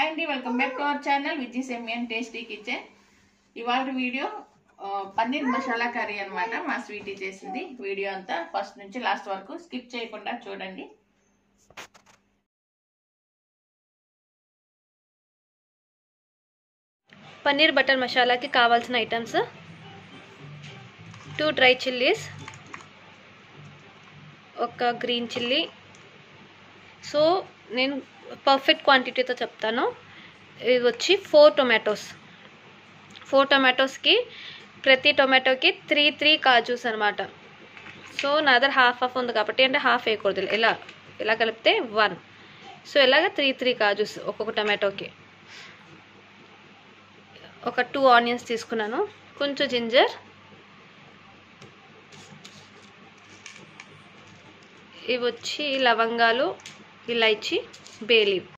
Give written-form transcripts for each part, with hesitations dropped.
Hi అండి, welcome back to our channel Viji semi and tasty kitchen. ఇవాళ video paneer masala curry అనమాట. మా స్వీటీ చేసింది. వీడియో అంతా ఫస్ట్ నుంచి లాస్ట్ వరకు స్కిప్ చేయకుండా చూడండి. పన్నీర్ బటర్ మసాలాకి కావాల్సిన ఐటమ్స్ 2 డ్రై చిల్లీస్, ఒక గ్రీన్ చిల్లీ. సో నేను పర్ఫెక్ట్ క్వాంటిటీతో చెప్తాను. ఇది వచ్చి 4 టొమాటోస్. 4 టొమాటోస్కి ప్రతి టొమాటోకి 3 కాజూస్ అనమాట. సో నా దగ్గర హాఫ్ ఉంది కాబట్టి, అంటే హాఫ్ వేయకూడదు, ఇలా కలిపితే 1. సో ఇలాగ 3 కాజూస్ ఒక్కొక్క టొమాటోకి. ఒక 2 ఆనియన్స్ తీసుకున్నాను, కొంచెం జింజర్, ఇవి వచ్చి లవంగాలు, ఇలాచి, బే లీఫ్.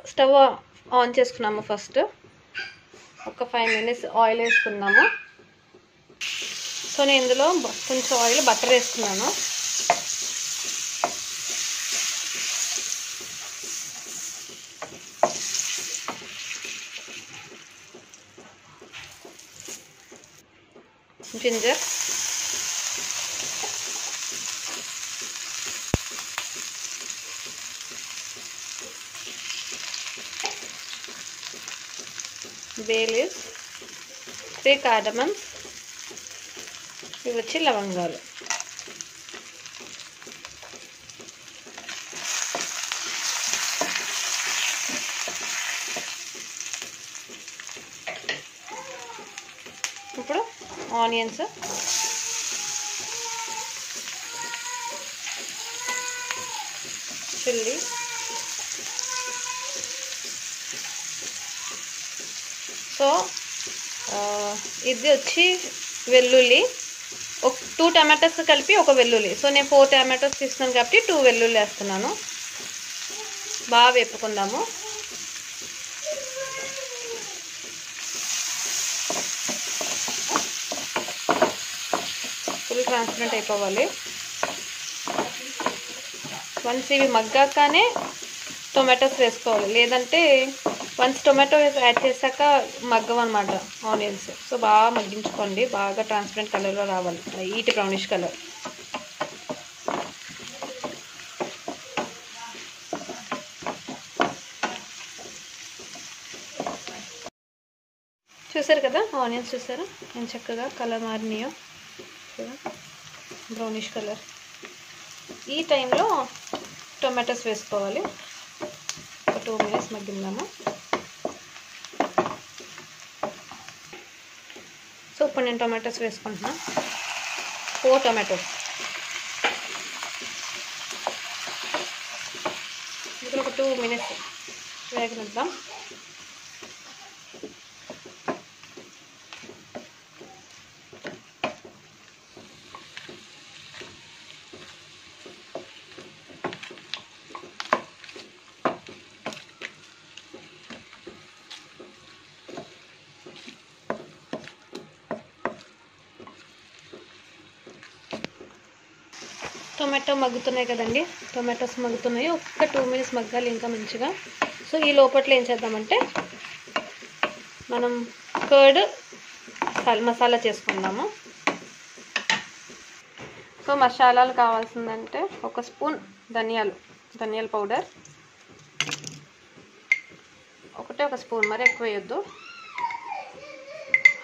స్టవ్ ఆన్ చేసుకున్నాము. ఫస్ట్ ఒక 5 మినిట్స్ ఆయిల్ వేసుకున్నాము. సో నేను ఇందులో కొంచెం ఆయిల్, బటర్ వేసుకున్నాను. జింజర్, బే లీవ్స్, 3 కార్డమమ్స్, ఇవి వచ్చి లవంగాలు. ఇప్పుడు ఆనియన్స్, చిల్లీ, సో ఇది వచ్చి వెల్లుల్లి, ఒక 2 టమాటోస్ కలిపి ఒక వెల్లుల్లి. సో నేను 4 టమాటోస్ తీసుకున్నాను కాబట్టి 2 వెల్లుల్లి వేస్తున్నాను. బాగా వేపుకుందాము. ఫుల్ ట్రాన్స్పరెంట్ అయిపోవాలి. వన్స్ ఇవి మగ్గాకనే టొమాటోస్ వేసుకోవాలి, లేదంటే వన్స్ టొమాటో యాడ్ చేశాక మగ్గవన్నమాట ఆనియన్స్. సో బాగా మగ్గించుకోండి, బాగా ట్రాన్స్పరెంట్ కలర్లో రావాలి, లైట్ బ్రౌనిష్ కలర్. చూసారు కదా, ఆనియన్స్ చూసారా ఎంత చక్కగా కలర్ మారినాయో, బ్రౌనిష్ కలర్. ఈ టైంలో టొమాటోస్ వేసుకోవాలి. ఒక 2 మినిట్స్ మగ్గిందాము. సో ఇప్పుడు నేను టొమాటోస్ వేసుకుంటున్నా. 4 టొమాటోస్. ఇప్పుడు ఒక 2 మినిట్స్ వేగనిద్దాం. టొమాటో మగ్గుతున్నాయి కదండి, టొమాటోస్ మగ్గుతున్నాయి. ఒక్క 2 మినిట్స్ మగ్గాలి ఇంకా మంచిగా. సో ఈ లోపట్లో ఏం చేద్దామంటే మనం కర్డ్ మసాలా చేసుకుందాము. సో మసాలాలు కావాల్సిందంటే ఒక స్పూన్ ధనియాల పౌడర్, ఒక స్పూన్, మరి ఎక్కువ వేయొద్దు,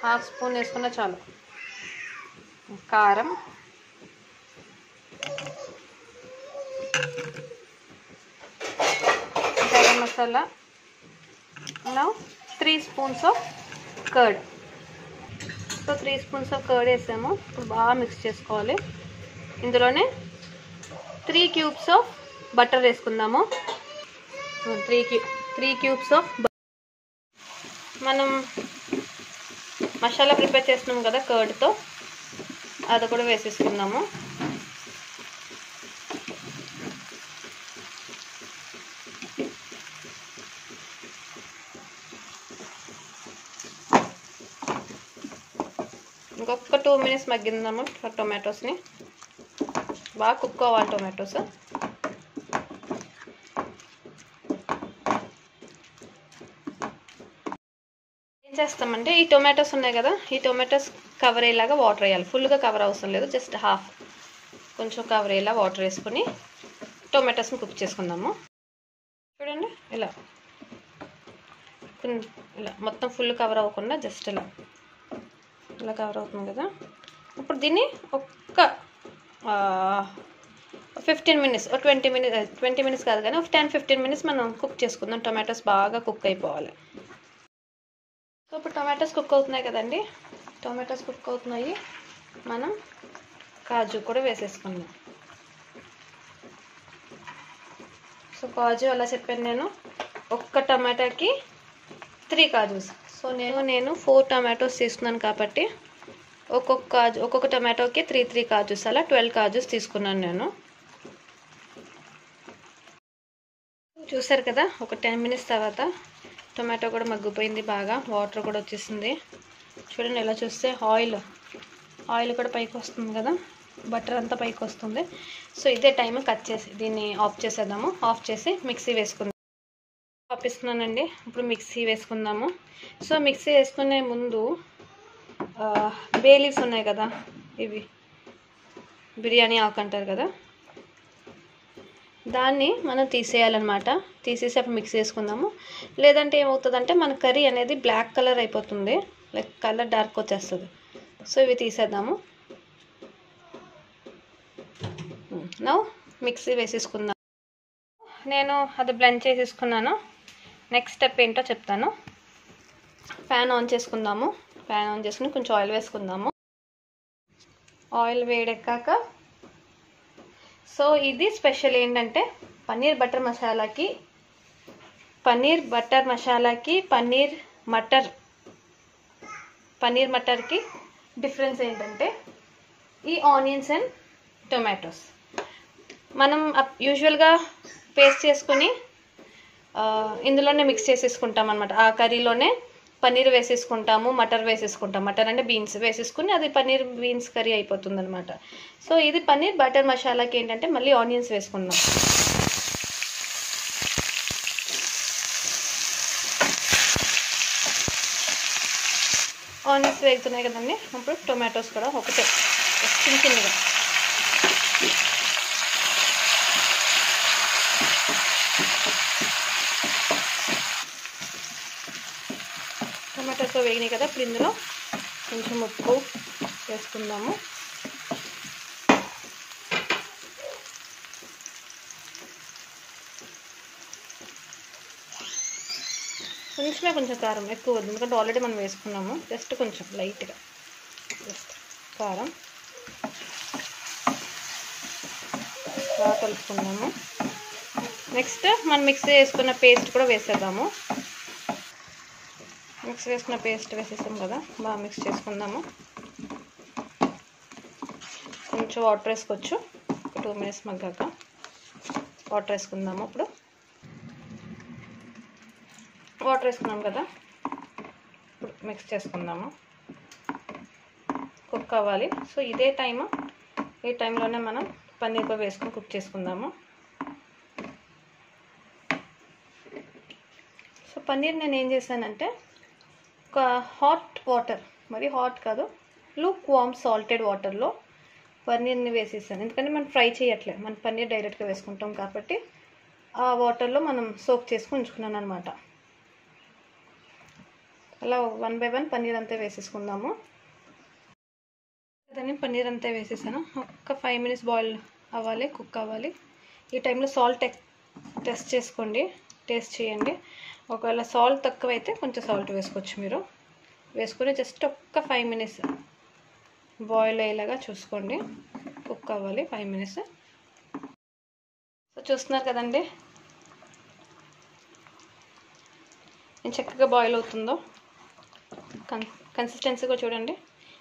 హాఫ్ స్పూన్ వేసుకున్నా చాలు. కారం, garam masala, now 3 spoons of curd. So 3 spoons of curd వేసాము. ఇప్పుడు బాగా మిక్స్ చేసుకోవాలి. ఇందులోనే 3 క్యూబ్స్ ఆఫ్ బటర్ వేసుకుందాము. 3 క్యూబ్స్ ఆఫ్ మనం మసాలా ప్రిపేర్ చేస్తున్నాం కదా కర్డ్తో, అది కూడా వేసేసుకుందాము. ఇంకొక 2 మినిట్స్ మగ్గిందాము టొమాటోస్ని. బాగా కుక్ అవ్వాలి టొమాటోస్. చేస్తామంటే ఈ టొమాటోస్ ఉన్నాయి కదా, ఈ టొమాటోస్ కవర్ అయ్యేలాగా వాటర్ వేయాలి. ఫుల్గా కవర్ అవసరం లేదు, జస్ట్ హాఫ్ కొంచెం కవర్ అయ్యేలా వాటర్ వేసుకొని టొమాటోస్ని కుక్ చేసుకుందాము. చూడండి ఇలా ఇలా మొత్తం ఫుల్ కవర్ అవ్వకుండా జస్ట్ ఇలా కవర్ అవుతుంది కదా. ఇప్పుడు దీన్ని ఒక్క 15 మినిట్స్ 20 మినిట్స్ కాదు కానీ ఒక 10-15 మినిట్స్ మనం కుక్ చేసుకుందాం. టొమాటోస్ బాగా కుక్ అయిపోవాలి. సో ఇప్పుడు టొమాటోస్ కుక్ అవుతున్నాయి కదండి, టొమాటోస్ కుక్ అవుతున్నాయి. మనం కాజు కూడా వేసేసుకుందాం. సో కాజు అలా చెప్పాను నేను, ఒక్క టమాటాకి 3 కాజూస్. సో నేను 4 టమాటోస్ తీసుకున్నాను కాబట్టి ఒక్కొక్క టమాటోకి 3 కాజూస్, అలా 12 కాజూస్ తీసుకున్నాను నేను. చూసారు కదా, ఒక 10 మినిట్స్ తర్వాత టొమాటో కూడా మగ్గిపోయింది, బాగా వాటర్ కూడా వచ్చేసింది. చూడండి ఇలా చూస్తే ఆయిల్ కూడా పైకి వస్తుంది కదా, బటర్ అంతా పైకి వస్తుంది. సో ఇదే టైం కట్ చేసి దీన్ని ఆఫ్ చేసేద్దాము. ఆఫ్ చేసి మిక్సీ వేసుకుందాం. ఆపిస్తున్నానండి. ఇప్పుడు మిక్సీ వేసుకుందాము. సో మిక్సీ వేసుకునే ముందు బే లీవ్స్ ఉన్నాయి కదా, ఇవి బిర్యానీ ఆకు అంటారు కదా, దాన్ని మనం తీసేయాలన్నమాట. తీసేసి అప్పుడు మిక్స్ చేసుకుందాము. లేదంటే ఏమవుతుందంటే మన కర్రీ అనేది బ్లాక్ కలర్ అయిపోతుంది, లైక్ కలర్ డార్క్ వచ్చేస్తుంది. సో ఇవి తీసేద్దాము. నౌ మిక్సీ వేసేసుకుందాం. నేను అది బ్లెండ్ చేసేసుకున్నాను. నెక్స్ట్ స్టెప్ ఏంటో చెప్తాను. ప్యాన్ ఆన్ చేసుకుందాము. ప్యాన్ ఆన్ చేసుకుని కొంచెం ఆయిల్ వేసుకుందాము. ఆయిల్ వేడెక్కాక, సో ఇది స్పెషల్ ఏంటంటే పన్నీర్ బటర్ మసాలాకి పన్నీర్ మటర్కి డిఫరెన్స్ ఏంటంటే ఈ ఆనియన్స్ అండ్ టొమాటోస్ మనం యూజువల్గా పేస్ట్ చేసుకుని ఇందులోనే మిక్స్ చేసేసుకుంటాం అనమాట. ఆ కర్రీలోనే పన్నీర్ వేసేసుకుంటాము, మటర్ వేసేసుకుంటాం. మటర్ అంటే బీన్స్ వేసేసుకుని అది పన్నీర్ బీన్స్ కర్రీ అయిపోతుంది అనమాట. సో ఇది పన్నీర్ బటర్ మసాలాకి ఏంటంటే మళ్ళీ ఆనియన్స్ వేసుకుందాం. ఆనియన్స్ వేగుతున్నాయి కదండి, ఇప్పుడు టొమాటోస్ కూడా ఒకటే చిన్నగా టొమాటోస్ వేగినాయి కదా. ఇప్పుడు ఇందులో కొంచెం ఉప్పు వేసుకుందాము. కొంచెం కారం, ఎక్కువ వద్దు ఎందుకంటే ఆల్రెడీ మనం వేసుకున్నాము. జస్ట్ కొంచెం లైట్గా కారం బాగా కలుపుకున్నాము. నెక్స్ట్ మనం మిక్సీ చేసుకున్న పేస్ట్ కూడా వేసేద్దాము. మిక్స్ వేసుకున్న పేస్ట్ వేసేసాం కదా, బాగా మిక్స్ చేసుకుందాము. కొంచెం వాటర్ వేసుకోవచ్చు. ఒక 2 మినిట్స్ మగ్గాక వాటర్ వేసుకుందాము. ఇప్పుడు వాటర్ వేసుకున్నాం కదా, ఇప్పుడు మిక్స్ చేసుకుందాము. కుక్ అవ్వాలి. సో ఈ టైంలోనే మనం పన్నీర్ కూడా వేసుకొని కుక్ చేసుకుందాము. సో పన్నీర్ నేను ఏం చేశానంటే ఒక హాట్ వాటర్, మరి హాట్ కాదు, లూక్ వామ్ సాల్టెడ్ వాటర్లో పన్నీర్ని వేసేసాను. ఎందుకంటే మనం ఫ్రై చేయట్లేదు, మనం పన్నీర్ డైరెక్ట్గా వేసుకుంటాం కాబట్టి ఆ వాటర్లో మనం సోక్ చేసుకుని ఉంచుకున్నాను అనమాట. అలా 1 by 1 పన్నీర్ అంతా వేసేసుకుందాము. దాన్ని పన్నీర్ అంతా వేసేసాను. ఒక 5 మినిట్స్ బాయిల్ అవ్వాలి, కుక్ అవ్వాలి. ఈ టైంలో సాల్ట్ టెస్ట్ చేసుకోండి, టేస్ట్ చేయండి. ఒకవేళ సాల్ట్ తక్కువైతే కొంచెం సాల్ట్ వేసుకోవచ్చు. మీరు వేసుకొని జస్ట్ ఒక్క 5 మినిట్స్ బాయిల్ అయ్యేలాగా చూసుకోండి. కుక్ అవ్వాలి 5 మినిట్స్. సో చూస్తున్నారు కదండి నేను చక్కగా బాయిల్ అవుతుందో. కన్సిస్టెన్సీ కూడా చూడండి.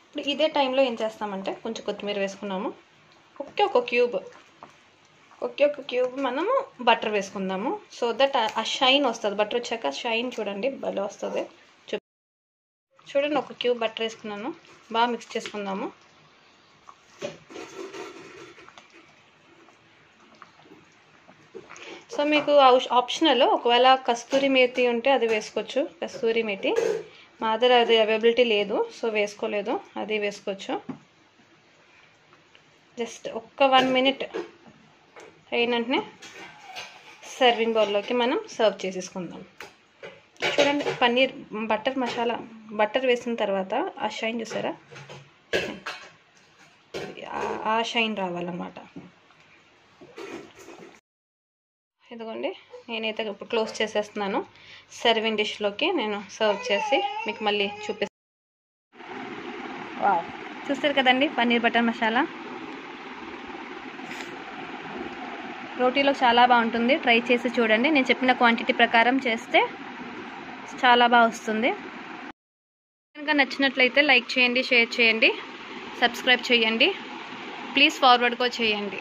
ఇప్పుడు ఇదే టైంలో ఏం చేస్తామంటే కొంచెం కొత్తిమీర వేసుకున్నాము. ఒకే ఒక క్యూబ్ మనము బటర్ వేసుకుందాము. సో దట్ ఆ షైన్ వస్తుంది. బటర్ వచ్చాక షైన్ చూడండి భలే వస్తుంది. చూడండి, ఒక క్యూబ్ బటర్ వేసుకున్నాను. బాగా మిక్స్ చేసుకుందాము. సో మీకు ఆప్షనల్, ఒకవేళ కస్తూరి మేతి ఉంటే అది వేసుకోవచ్చు. కస్తూరి మేతి మా దగ్గర అది అవైలబిలిటీ లేదు, సో వేసుకోలేదు. అది వేసుకోవచ్చు. జస్ట్ ఒక్క 1 మినిట్ అయిన వెంటనే సర్వింగ్ బౌల్లోకి మనం సర్వ్ చేసేసుకుందాం. చూడండి, పన్నీర్ బటర్ మసాలా బటర్ వేసిన తర్వాత ఆ షైన్ చూసారా, ఆ షైన్ రావాలన్నమాట. ఇదిగోండి, నేనైతే ఇప్పుడు క్లోజ్ చేసేస్తున్నాను. సర్వింగ్ డిష్లోకి నేను సర్వ్ చేసి మీకు మళ్ళీ చూపిస్తాను. వావ్, చూస్తారు కదండి పన్నీర్ బటర్ మసాలా. రోటీలో చాలా బాగుంటుంది. ట్రై చేసి చూడండి. నేను చెప్పిన క్వాంటిటీ ప్రకారం చేస్తే చాలా బాగా వస్తుంది. కనుక నచ్చినట్లయితే లైక్ చేయండి, షేర్ చేయండి, సబ్స్క్రైబ్ చేయండి, ప్లీజ్ ఫార్వర్డ్ కూడా చేయండి.